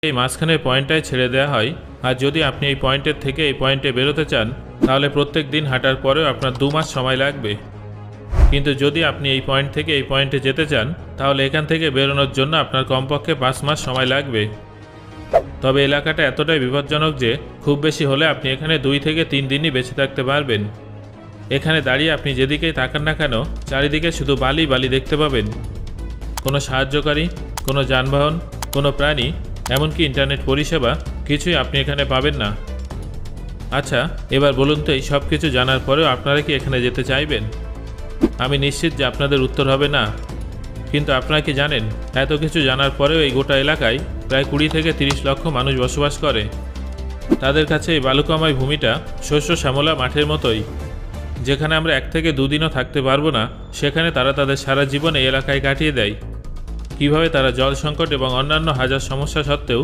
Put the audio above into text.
এই মাঝখানের পয়েন্টটাই ছেড়ে দেওয়া হয়। আর যদি আপনি এই পয়েন্টের থেকে এই পয়েন্টে বেরোতে চান তাহলে প্রত্যেক দিন হাঁটার পরেও আপনার 2 মাস সময় লাগবে। কিন্তু যদি আপনি এই পয়েন্ট থেকে এই পয়েন্টে যেতে চান তাহলে এখান থেকে বেরোনোর জন্য আপনার কমপক্ষে 5 মাস সময় লাগবে। তবে এলাকাটা এতটাই বিপজ্জনক যে খুব বেশি হলে আপনি এখানে 2 থেকে 3 দিনই বেঁচে থাকতে পারবেন। এখানে দাঁড়িয়ে আপনি যেদিকেই তাকান না কেন চারিদিকে শুধু বালি বালি দেখতে পাবেন। কোনো সাহায্যকারী, কোনো যানবাহন, কোনো প্রাণী, এমনকি ইন্টারনেট পরিষেবা কিছুই আপনি এখানে পাবেন না। আচ্ছা, এবার বলুন তো এই সব কিছু জানার পরেও আপনারা কি এখানে যেতে চাইবেন? আমি নিশ্চিত যে আপনাদের উত্তর হবে না। কিন্তু আপনারা কি জানেন এত কিছু জানার পরেও এই গোটা এলাকায় প্রায় 20 থেকে 30 লক্ষ মানুষ বসবাস করে। তাদের কাছে এই বালুকাময় ভূমিটা শস্য শ্যামলা মাঠের মতোই। যেখানে আমরা 1 থেকে 2 দিনও থাকতে পারবো না সেখানে তারা তাদের সারা জীবন এই এলাকায় কাটিয়ে দেয়। কিভাবে তারা জল সংকট এবং অন্যান্য হাজার সমস্যা সত্ত্বেও